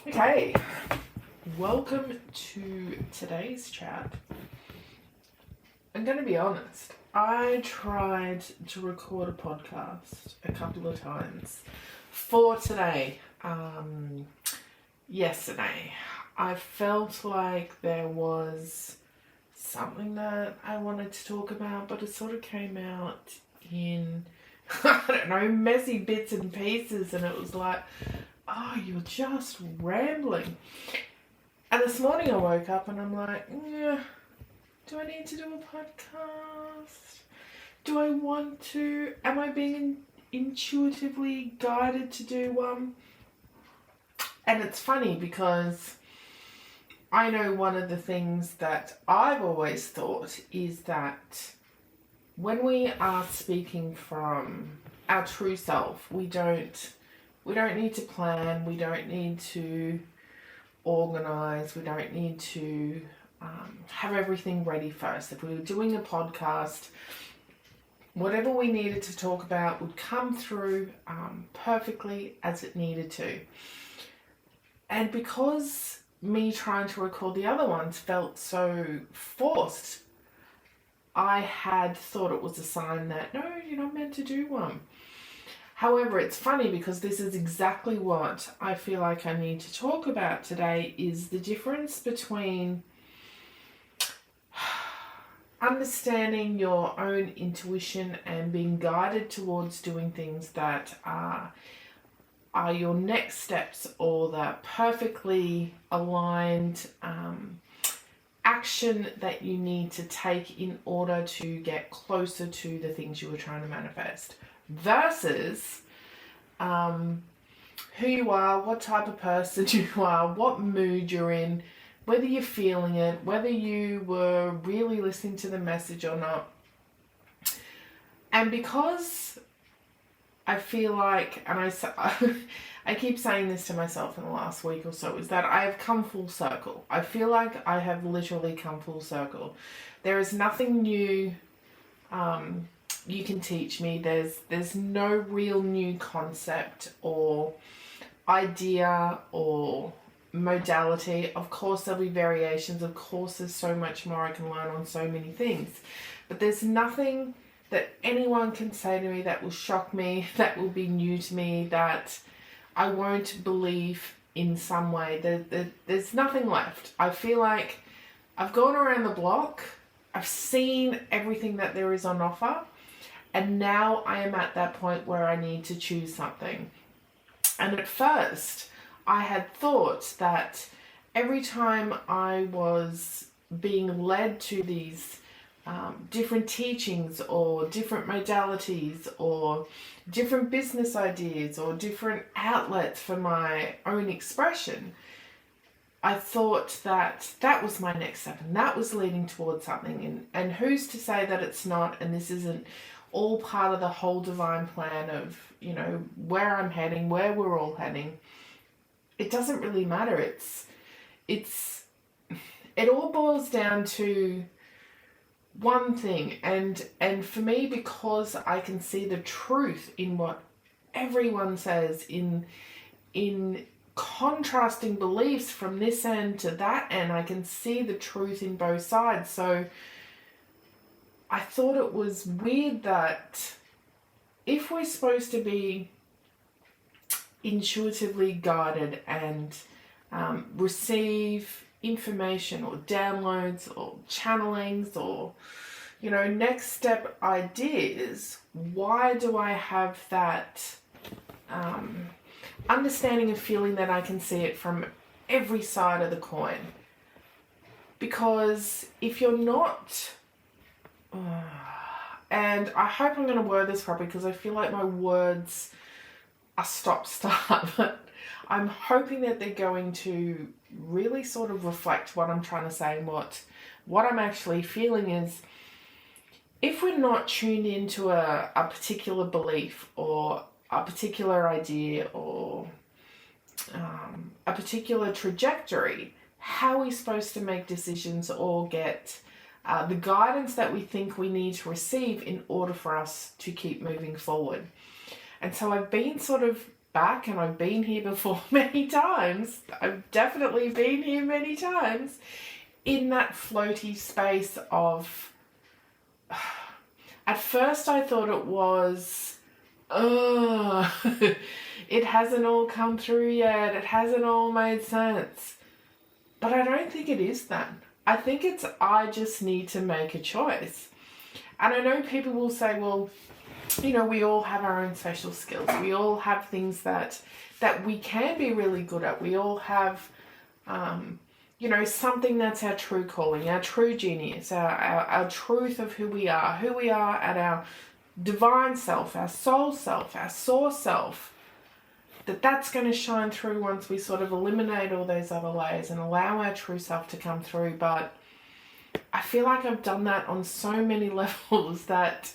Okay, welcome to today's chat. I'm going to be honest, I tried to record a podcast a couple of times for today. Yesterday, I felt like there was something that I wanted to talk about, but it sort of came out in, I don't know, messy bits and pieces, and it was like, oh, you're just rambling. And this morning I woke up and I'm like, yeah, do I need to do a podcast? Do I want to? Am I being intuitively guided to do one? And it's funny because I know one of the things that I've always thought is that when we are speaking from our true self, we don't need to plan, we don't need to organise, we don't need to have everything ready first. If we were doing a podcast, whatever we needed to talk about would come through perfectly as it needed to. And because me trying to record the other ones felt so forced, I had thought it was a sign that, no, you're not meant to do one. However, it's funny because this is exactly what I feel like I need to talk about today, is the difference between understanding your own intuition and being guided towards doing things that are your next steps, or the perfectly aligned action that you need to take in order to get closer to the things you were trying to manifest, versus who you are, what type of person you are, what mood you're in, whether you're feeling it, whether you were really listening to the message or not. And because I feel like, and I keep saying this to myself in the last week or so, is that I have come full circle. I feel like I have literally come full circle. There is nothing new you can teach me. There's no real new concept or idea or modality. Of course there'll be variations. Of course there's so much more I can learn on so many things. But there's nothing that anyone can say to me that will shock me, that will be new to me, that I won't believe in some way. There's nothing left. I feel like I've gone around the block. I've seen everything that there is on offer. And now I am at that point where I need to choose something. And at first, I had thought that every time I was being led to these different teachings or different modalities or different business ideas or different outlets for my own expression, I thought that that was my next step and that was leading towards something. And who's to say that it's not, and this isn't all part of the whole divine plan of, you know, where I'm heading, where we're all heading. It doesn't really matter. It all boils down to one thing, and for me, because I can see the truth in what everyone says, in contrasting beliefs from this end to that end, I can see the truth in both sides. So I thought it was weird that if we're supposed to be intuitively guided and receive information or downloads or channelings or, you know, next step ideas, why do I have that understanding and feeling that I can see it from every side of the coin? Because if you're not, and I hope I'm going to word this properly because I feel like my words are stop-start, but I'm hoping that they're going to really sort of reflect what I'm trying to say, and what I'm actually feeling is, if we're not tuned into a particular belief or a particular idea or a particular trajectory, how are we supposed to make decisions or get the guidance that we think we need to receive in order for us to keep moving forward? And so I've been sort of back, and I've been here before many times. I've definitely been here many times in that floaty space of, at first I thought it was, it hasn't all come through yet. It hasn't all made sense. But I don't think it is that. I think it's, I just need to make a choice. And I know people will say, well, you know, we all have our own special skills. We all have things that we can be really good at. We all have, you know, something that's our true calling, our true genius, our truth of who we are at our divine self, our soul self, our source self. That's going to shine through once we sort of eliminate all those other layers and allow our true self to come through. But I feel like I've done that on so many levels that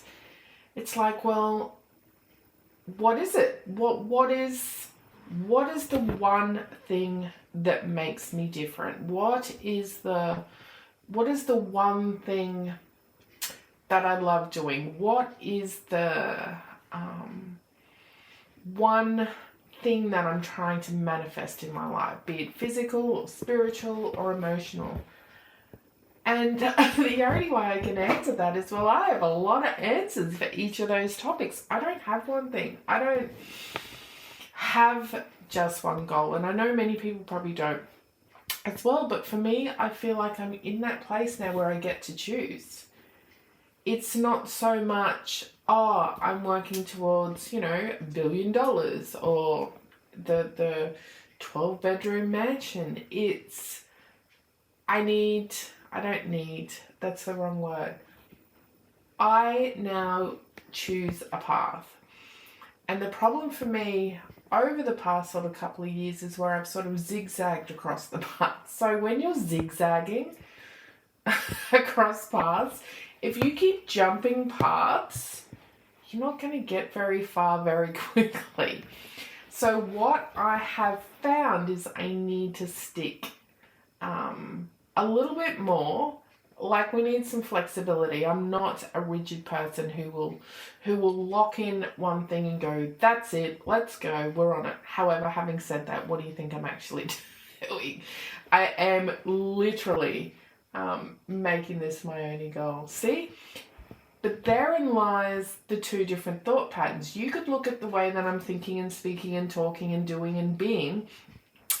it's like, well, what is it? What is the one thing that makes me different? What is the one thing that I love doing? What is the one thing that I'm trying to manifest in my life, be it physical or spiritual or emotional? And the only way I can answer that is, well, I have a lot of answers for each of those topics. I don't have one thing. I don't have just one goal. And I know many people probably don't as well. But for me, I feel like I'm in that place now where I get to choose. It's not so much, oh, I'm working towards, you know, $1 billion or the 12-bedroom mansion. It's, that's the wrong word. I now choose a path. And the problem for me over the past sort of couple of years is where I've sort of zigzagged across the path. So when you're zigzagging across paths, if you keep jumping paths, you're not going to get very far very quickly. So what I have found is I need to stick a little bit more. Like, we need some flexibility. I'm not a rigid person who will lock in one thing and go, that's it, let's go, we're on it. However, having said that, what do you think I'm actually doing? I am literally making this my only goal. See? But therein lies the two different thought patterns. You could look at the way that I'm thinking and speaking and talking and doing and being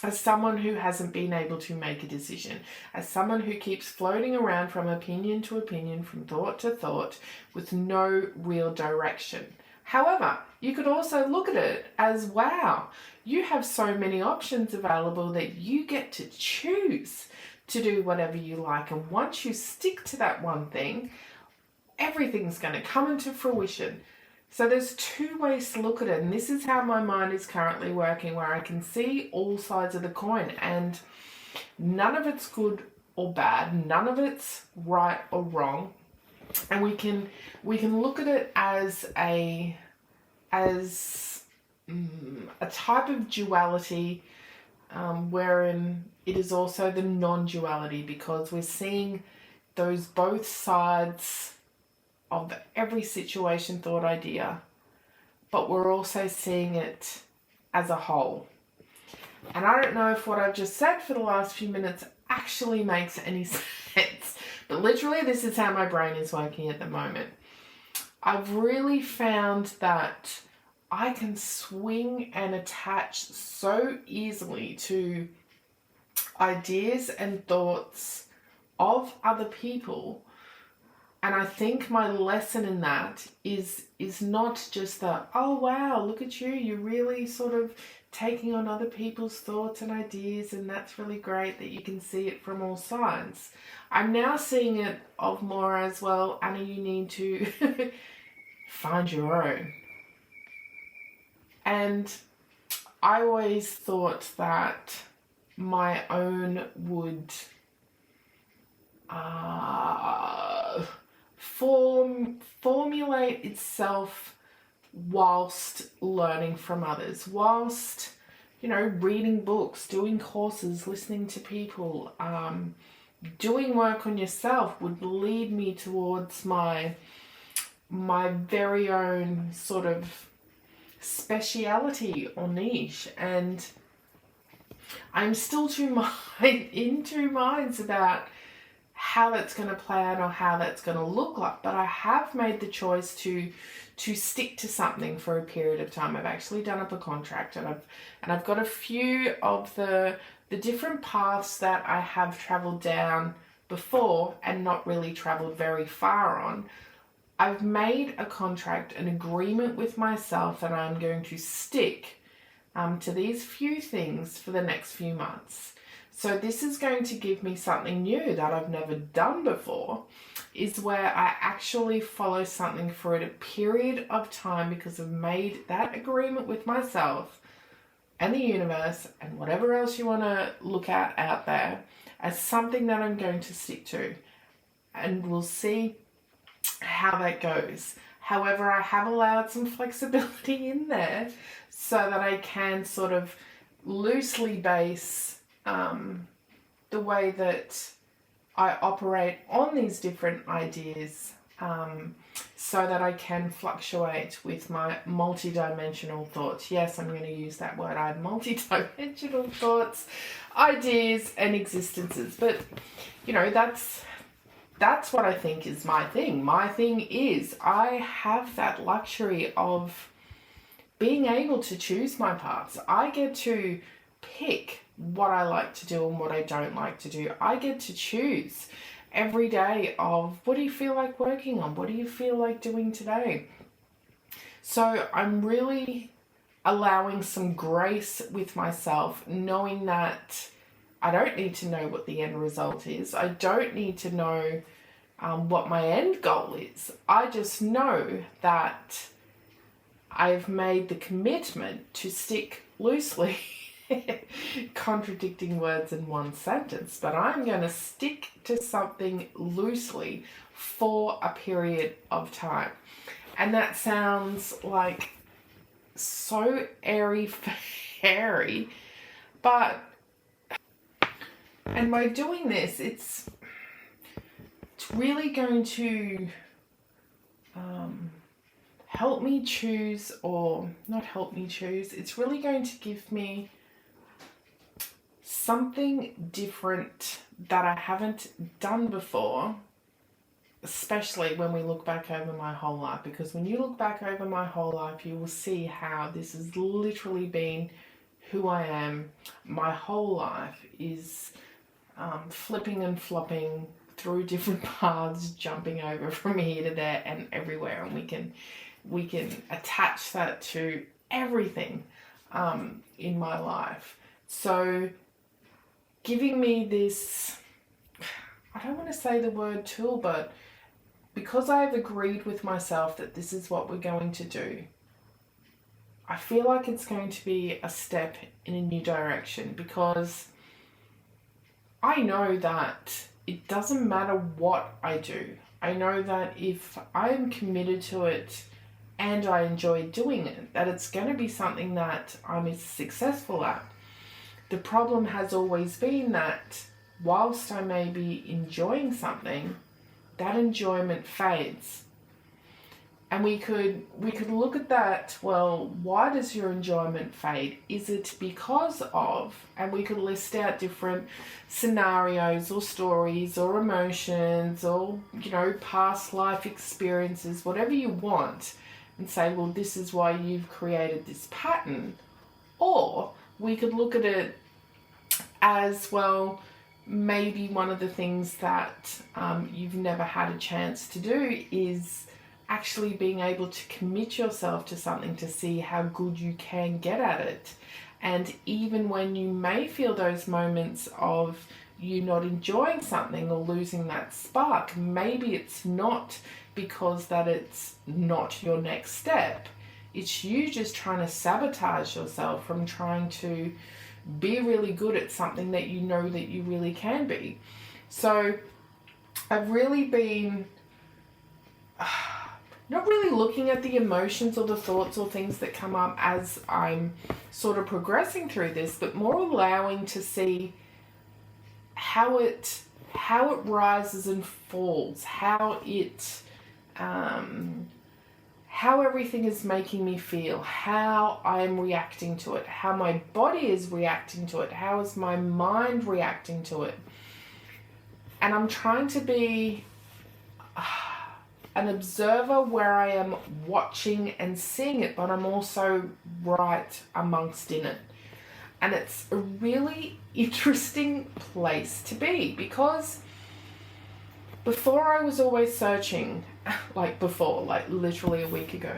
as someone who hasn't been able to make a decision, as someone who keeps floating around from opinion to opinion, from thought to thought, with no real direction. However, you could also look at it as, wow, you have so many options available that you get to choose to do whatever you like. And once you stick to that one thing, everything's going to come into fruition. So there's two ways to look at it, and this is how my mind is currently working, where I can see all sides of the coin, and none of it's good or bad, none of it's right or wrong, and we can look at it as a type of duality, wherein it is also the non-duality, because we're seeing those both sides of every situation, thought, idea, but we're also seeing it as a whole. And I don't know if what I've just said for the last few minutes actually makes any sense, but literally this is how my brain is working at the moment. I've really found that I can swing and attach so easily to ideas and thoughts of other people. And I think my lesson in that is not just that, oh wow, look at you, you're really sort of taking on other people's thoughts and ideas, and that's really great that you can see it from all sides. I'm now seeing it of more as, well, Anna, you need to find your own. And I always thought that my own would formulate itself whilst learning from others, whilst, you know, reading books, doing courses, listening to people, doing work on yourself would lead me towards my very own sort of speciality or niche. And I'm still in two minds about how that's going to play out or how that's going to look like. But I have made the choice to stick to something for a period of time. I've actually done up a contract, and I've got a few of the different paths that I have traveled down before and not really traveled very far on. I've made a contract, an agreement with myself that I'm going to stick to these few things for the next few months. So this is going to give me something new that I've never done before, is where I actually follow something for a period of time because I've made that agreement with myself and the universe and whatever else you want to look at out there as something that I'm going to stick to. And we'll see how that goes. However, I have allowed some flexibility in there so that I can sort of loosely base the way that I operate on these different ideas, so that I can fluctuate with my multidimensional thoughts. Yes, I'm going to use that word. I have multidimensional thoughts, ideas, and existences. But, you know, that's what I think is my thing. My thing is I have that luxury of being able to choose my paths. I get to pick what I like to do and what I don't like to do. I get to choose every day of, what do you feel like working on? What do you feel like doing today? So I'm really allowing some grace with myself, knowing that I don't need to know what the end result is. I don't need to know what my end goal is. I just know that I've made the commitment to stick loosely contradicting words in one sentence, but I'm going to stick to something loosely for a period of time. And that sounds like so airy fairy, but, and by doing this, it's really going to help me choose, or not help me choose, it's really going to give me something different that I haven't done before, especially when we look back over my whole life. Because when you look back over my whole life, you will see how this has literally been who I am. My whole life is flipping and flopping through different paths, jumping over from here to there and everywhere, and we can attach that to everything in my life. So giving me this, I don't want to say the word tool, but because I've agreed with myself that this is what we're going to do, I feel like it's going to be a step in a new direction, because I know that it doesn't matter what I do. I know that if I'm committed to it and I enjoy doing it, that it's going to be something that I'm successful at. The problem has always been that whilst I may be enjoying something, that enjoyment fades. And we could look at that, well, why does your enjoyment fade? Is it because of, and we could list out different scenarios or stories or emotions or, you know, past life experiences, whatever you want, and say, well, this is why you've created this pattern. Or we could look at it as, well, maybe one of the things that you've never had a chance to do is actually being able to commit yourself to something to see how good you can get at it. And even when you may feel those moments of you not enjoying something or losing that spark, maybe it's not because that it's not your next step. It's you just trying to sabotage yourself from trying to be really good at something that you know that you really can be. So I've really been not really looking at the emotions or the thoughts or things that come up as I'm sort of progressing through this, but more allowing to see how it rises and falls, how how everything is making me feel, how I'm reacting to it, how my body is reacting to it, how is my mind reacting to it. And I'm trying to be an observer where I am watching and seeing it, but I'm also right amongst in it. And it's a really interesting place to be, because before I was always searching, like literally a week ago,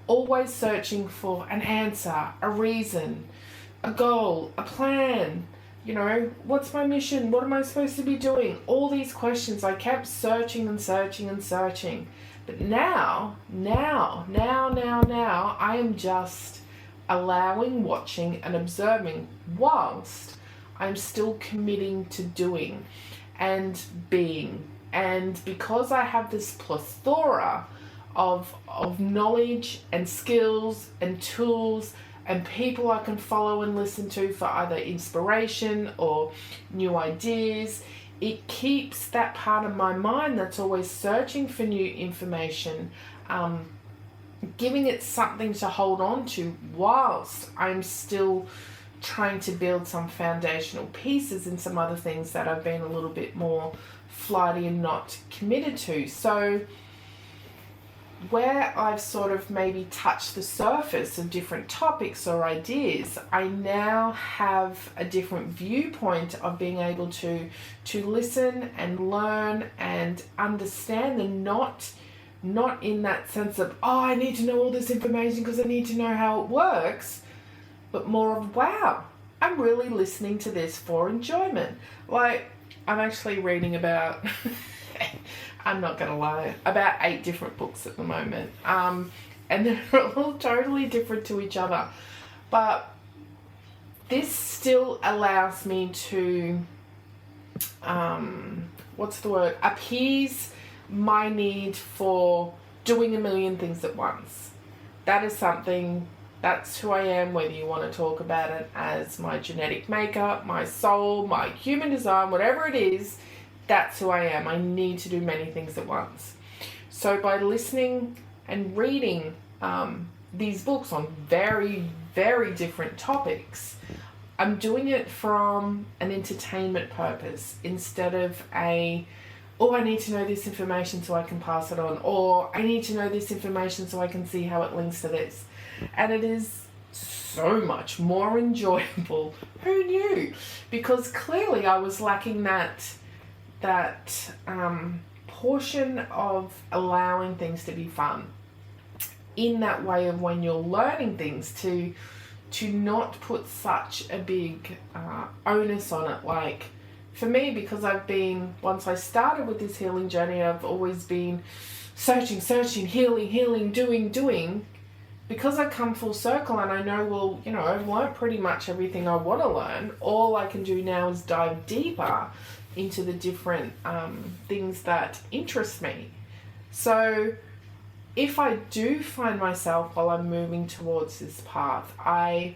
always searching for an answer, a reason, a goal, a plan. You know, what's my mission? What am I supposed to be doing? All these questions, I kept searching and searching and searching. But now, I am just allowing, watching and observing, whilst I'm still committing to doing and being. And because I have this plethora of knowledge and skills and tools and people I can follow and listen to for either inspiration or new ideas, it keeps that part of my mind that's always searching for new information, giving it something to hold on to whilst I'm still trying to build some foundational pieces and some other things that I've been a little bit more flighty and not committed to. So where I've sort of maybe touched the surface of different topics or ideas, I now have a different viewpoint of being able to listen and learn and understand, and not in that sense of, oh, I need to know all this information because I need to know how it works, but more of, wow, I'm really listening to this for enjoyment. Like, I'm actually reading about I'm not going to lie, about 8 different books at the moment. And they're all totally different to each other. But this still allows me to, appease my need for doing a million things at once. That is something, that's who I am, whether you want to talk about it as my genetic makeup, my soul, my human design, whatever it is. That's who I am. I need to do many things at once. So by listening and reading these books on very, very different topics, I'm doing it from an entertainment purpose instead of I need to know this information so I can pass it on, or I need to know this information so I can see how it links to this. And it is so much more enjoyable. Who knew? Because clearly I was lacking that portion of allowing things to be fun, in that way of when you're learning things to not put such a big onus on it. Like for me, because once I started with this healing journey, I've always been searching, healing, doing, because I come full circle and I know, well, you know, I've learned pretty much everything I want to learn. All I can do now is dive deeper into the different things that interest me. So if I do find myself while I'm moving towards this path, I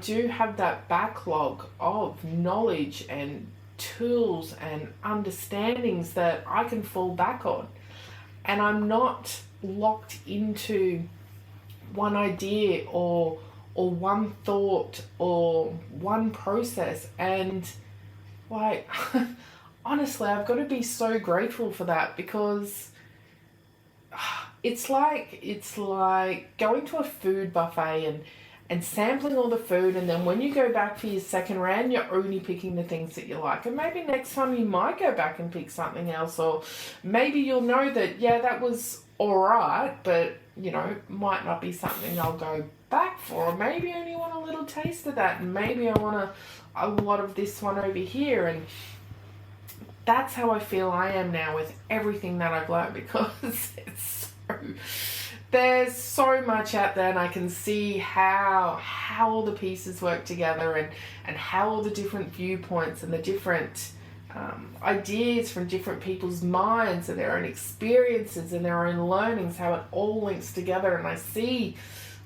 do have that backlog of knowledge and tools and understandings that I can fall back on. And I'm not locked into one idea or one thought or one process. And like, honestly, I've got to be so grateful for that, because it's like going to a food buffet and sampling all the food, and then when you go back for your second round, you're only picking the things that you like. And maybe next time you might go back and pick something else, or maybe you'll know that, yeah, that was all right, but, you know, might not be something I'll go back for. Or maybe I only want a little taste of that, and maybe I want a lot of this one over here. And that's how I feel I am now with everything that I've learned, because there's so much out there, and I can see how all the pieces work together, and how all the different viewpoints and the different ideas from different people's minds and their own experiences and their own learnings, how it all links together. And I see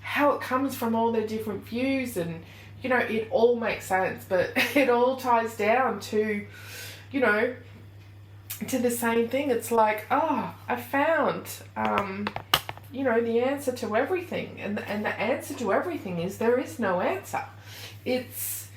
how it comes from all their different views, and, you know, it all makes sense, but it all ties down to, you know, to the same thing. It's like, oh, I found you know, the answer to everything. And the answer to everything is there is no answer. It's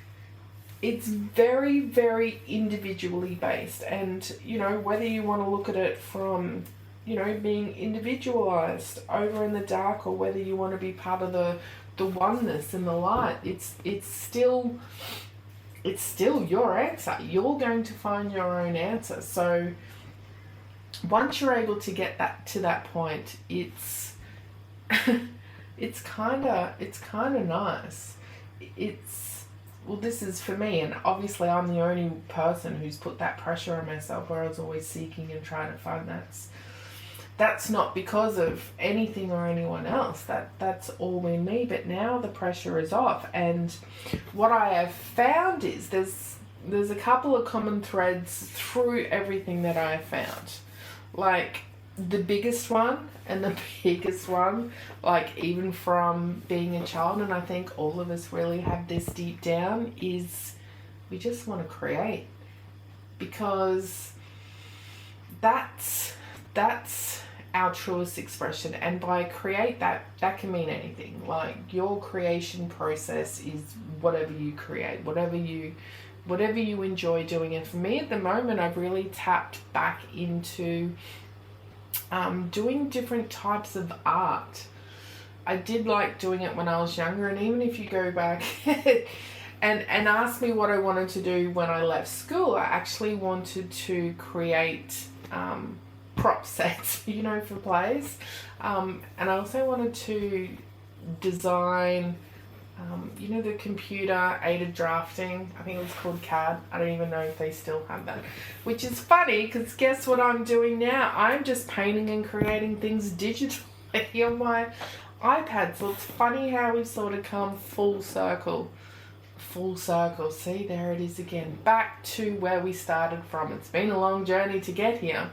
very, very individually based. And, you know, whether you want to look at it from, you know, being individualized over in the dark, or whether you want to be part of the oneness and the light, it's still your answer. You're going to find your own answer. So once you're able to get that to that point, it's it's kind of nice. Well, this is for me, and obviously I'm the only person who's put that pressure on myself, where I was always seeking and trying to find that's not because of anything or anyone else. That's all in me. But now the pressure is off, and what I have found is there's a couple of common threads through everything that I have found. Like the biggest one and the biggest one, like even from being a child, and I think all of us really have this deep down, is we just want to create, because that's our truest expression. And by create, that can mean anything. Like your creation process is whatever you create, whatever you enjoy doing. And for me at the moment, I've really tapped back into doing different types of art. I did like doing it when I was younger, and even if you go back and ask me what I wanted to do when I left school, I actually wanted to create prop sets, you know, for plays, and I also wanted to design you know, the computer aided drafting. I think it was called CAD. I don't even know if they still have that, which is funny because guess what I'm doing now? I'm just painting and creating things digitally on my iPad. So it's funny how we've sort of come full circle. See, there it is again, back to where we started from. It's been a long journey to get here,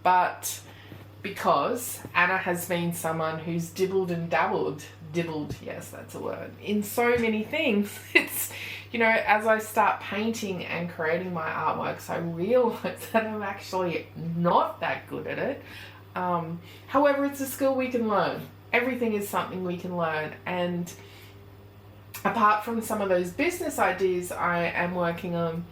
but because Anna has been someone who's dibbled, yes, that's a word, in so many things, it's, you know, as I start painting and creating my artworks, I realize that I'm actually not that good at it. However, it's a skill we can learn. Everything is something we can learn. And apart from some of those business ideas I am working on,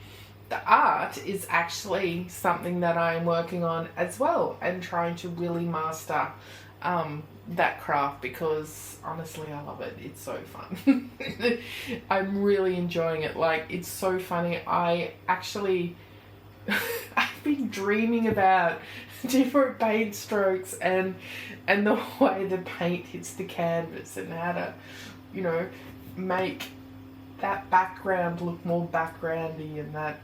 the art is actually something that I'm working on as well, and trying to really master that craft, because honestly I love it. It's so fun. I'm really enjoying it. Like, it's so funny. I actually I've been dreaming about different paint strokes and the way the paint hits the canvas, and how to, you know, make that background look more backgroundy, and that,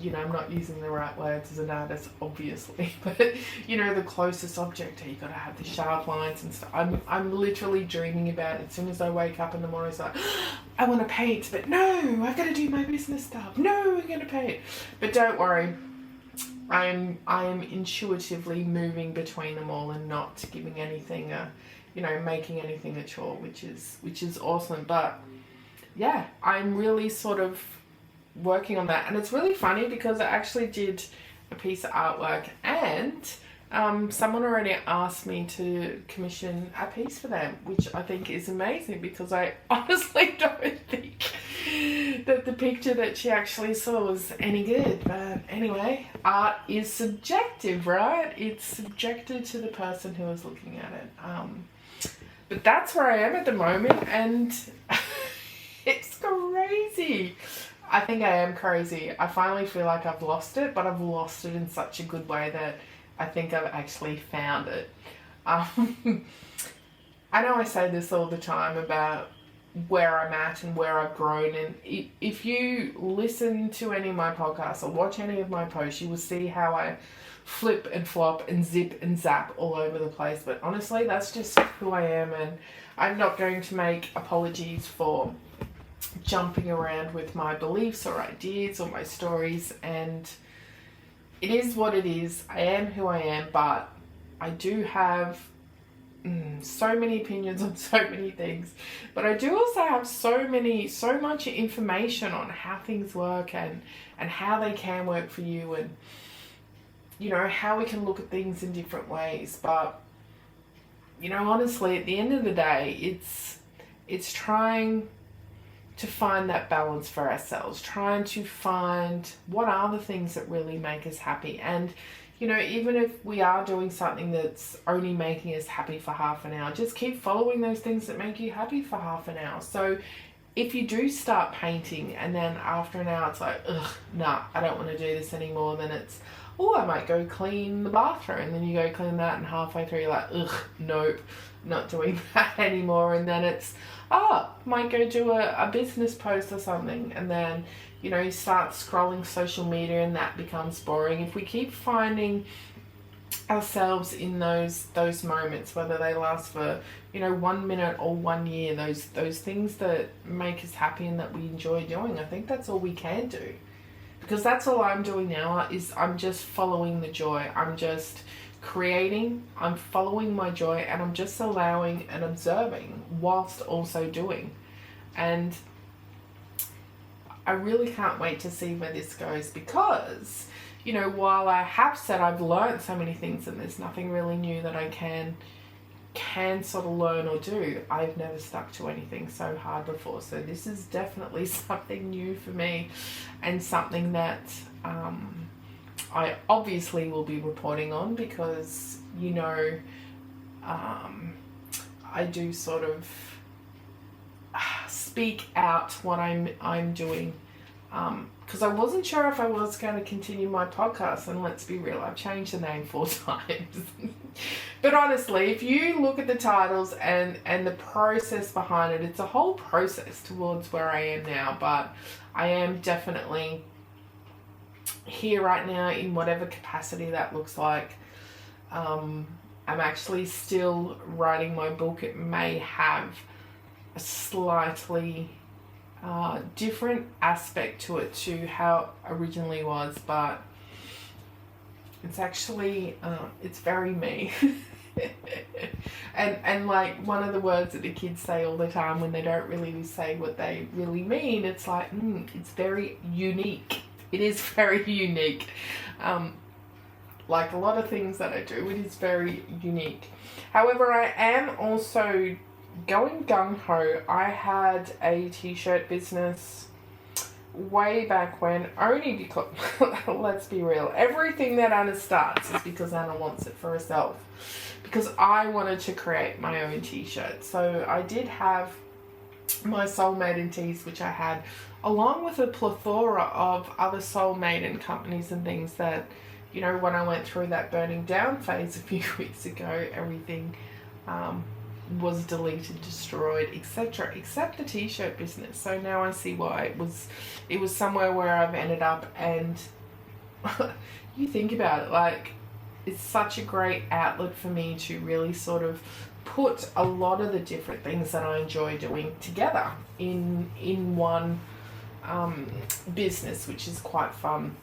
you know, I'm not using the right words as an artist, obviously, but, you know, the closest object, you got to have the sharp lines and stuff. I'm literally dreaming about it. As soon as I wake up in the morning, it's like, I want to paint, but no, I've got to do my business stuff. No, I'm going to paint. But don't worry, I am intuitively moving between them all, and not giving anything you know, making anything a chore, which is awesome. But yeah, I'm really sort of working on that, and it's really funny because I actually did a piece of artwork, and someone already asked me to commission a piece for them, which I think is amazing, because I honestly don't think that the picture that she actually saw was any good. But anyway, art is subjective, right? It's subjective to the person who is looking at it. But that's where I am at the moment, and it's crazy. I think I am crazy. I finally feel like I've lost it, but I've lost it in such a good way that I think I've actually found it. I know I say this all the time about where I'm at and where I've grown, and if you listen to any of my podcasts or watch any of my posts, you will see how I flip and flop and zip and zap all over the place. But honestly, that's just who I am, and I'm not going to make apologies for jumping around with my beliefs or ideas or my stories. And it is what it is. I am who I am, but I do have so many opinions on so many things, but I do also have so much information on how things work, and how they can work for you, and, you know, how we can look at things in different ways. But honestly, at the end of the day, it's trying to find that balance for ourselves, trying to find what are the things that really make us happy. And, even if we are doing something that's only making us happy for half an hour, just keep following those things that make you happy for half an hour. So if you do start painting and then after an hour it's like, ugh, nah, I don't want to do this anymore, then it's, I might go clean the bathroom. And then you go clean that and halfway through you're like, ugh, nope, not doing that anymore. And then it's, might go do a business post or something. And then, you start scrolling social media and that becomes boring. If we keep finding ourselves in those moments, whether they last for 1 minute or 1 year, those things that make us happy and that we enjoy doing, I think that's all we can do, because that's all I'm doing now. Is I'm just following the joy. I'm just creating, I'm following my joy, and I'm just allowing and observing whilst also doing. And I really can't wait to see where this goes, because while I have said I've learned so many things and there's nothing really new that I can sort of learn or do, I've never stuck to anything so hard before. So this is definitely something new for me, and something that I obviously will be reporting on, because I do sort of speak out what I'm doing, because I wasn't sure if I was going to continue my podcast, and let's be real, I've changed the name 4 times. But honestly, if you look at the titles and the process behind it, it's a whole process towards where I am now. But I am definitely here right now in whatever capacity that looks like. I'm actually still writing my book. It may have a slightly different aspect to it to how it originally was, but it's actually it's very me. and like one of the words that the kids say all the time when they don't really say what they really mean, it's like, it's very unique. It is very unique. Like a lot of things that I do, it is very unique. However, I am also going gung-ho. I had a t-shirt business way back when, only because, let's be real, everything that Anna starts is because Anna wants it for herself, because I wanted to create my own t-shirt. So I did have my Soul Maiden tees, which I had, along with a plethora of other Soul Maiden companies and things that, when I went through that burning down phase a few weeks ago, everything was deleted, destroyed, etc., except the t-shirt business. So now I see why it was somewhere where I've ended up. And you think about it, like, it's such a great outlet for me to really sort of put a lot of the different things that I enjoy doing together in one business, which is quite fun.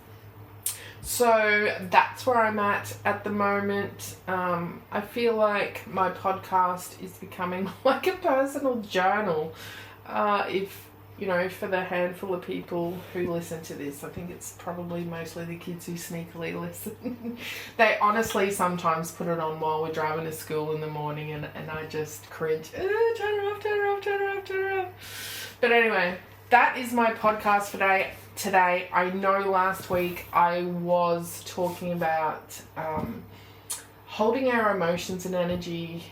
So that's where I'm at the moment. I feel like my podcast is becoming like a personal journal. If, for the handful of people who listen to this, I think it's probably mostly the kids who sneakily listen. They honestly sometimes put it on while we're driving to school in the morning, and I just cringe. Turn it off. But anyway, that is my podcast for today. I know last week I was talking about holding our emotions and energy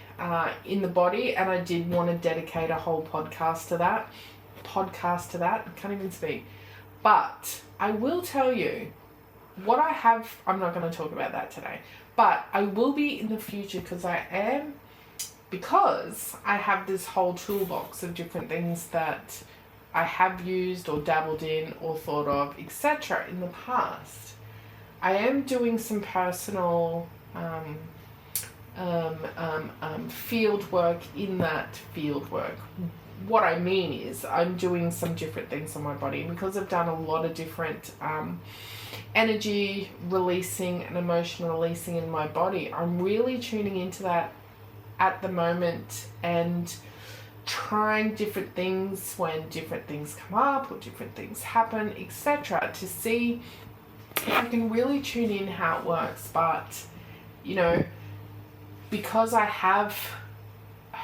in the body, and I did want to dedicate a whole podcast to that. I can't even speak. But I will tell you what I have. I'm not going to talk about that today, but I will be in the future, because I have this whole toolbox of different things that I have used or dabbled in or thought of, etc. in the past. I am doing some personal field work in that field work. What I mean is I'm doing some different things on my body, and because I've done a lot of different energy releasing and emotion releasing in my body, I'm really tuning into that at the moment and trying different things when different things come up or different things happen, etc., to see if I can really tune in how it works. But because I have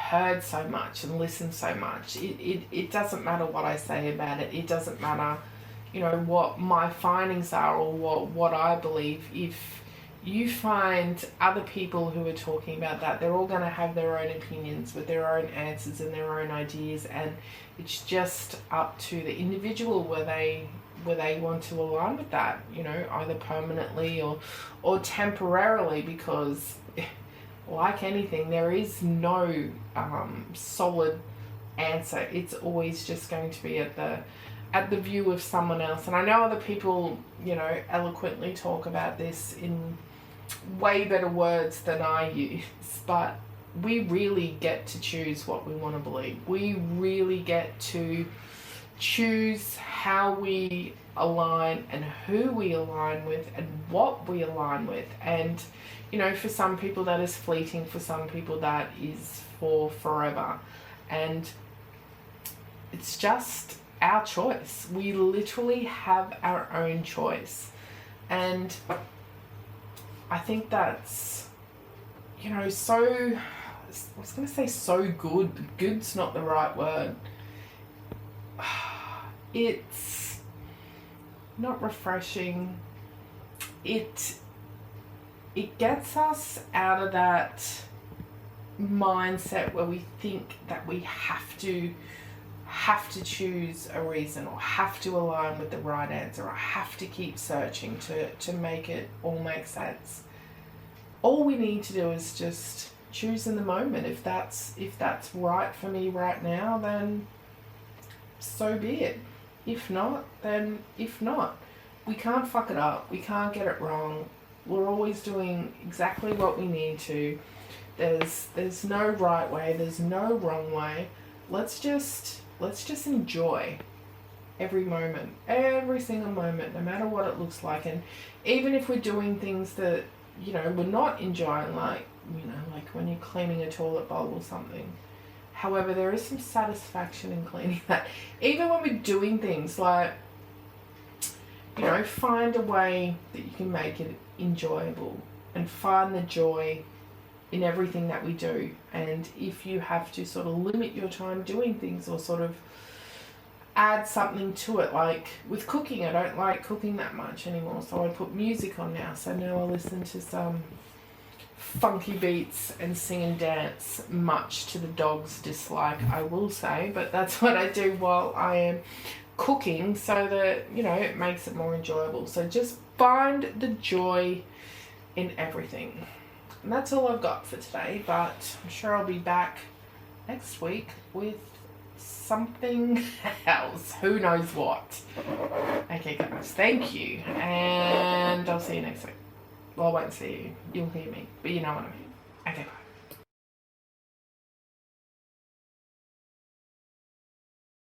heard so much and listened so much. It doesn't matter what I say about it. It doesn't matter, you know, what my findings are or what I believe. If you find other people who are talking about that, they're all going to have their own opinions with their own answers and their own ideas, and it's just up to the individual where they want to align with that, you know, either permanently or temporarily, because like anything, there is no solid answer. It's always just going to be at the view of someone else. And I know other people, you know, eloquently talk about this in way better words than I use, but we really get to choose what we want to believe. We really get to choose how we align and who we align with and what we align with. And, you know, for some people that is fleeting, for some people that is for forever. And it's just our choice. We literally have our own choice. And I think that's, you know, so, I was going to say so good. Good's not the right word. It's not refreshing. It gets us out of that mindset where we think that we have to choose a reason or have to align with the right answer or have to keep searching to make it all make sense. All we need to do is just choose in the moment. If that's right for me right now, then so be it. If not, then if not. We can't fuck it up. We can't get it wrong. We're always doing exactly what we need to. There's no right way. There's no wrong way. Let's just enjoy every moment, every single moment, no matter what it looks like. And even if we're doing things that, you know, we're not enjoying, like, you know, like when you're cleaning a toilet bowl or something. However, there is some satisfaction in cleaning that. Even when we're doing things like, you know, find a way that you can make it enjoyable and find the joy in everything that we do. And if you have to sort of limit your time doing things or sort of add something to it, like with cooking, I don't like cooking that much anymore, so I put music on now. So now I listen to some funky beats and sing and dance, much to the dog's dislike, I will say, but that's what I do while I am cooking, so that, you know, it makes it more enjoyable. So just find the joy in everything. And that's all I've got for today, but I'm sure I'll be back next week with something else. Who knows what? Okay guys, thank you, and I'll see you next week. Well, I won't see you. You'll hear me, but you know what I mean. Okay, bye.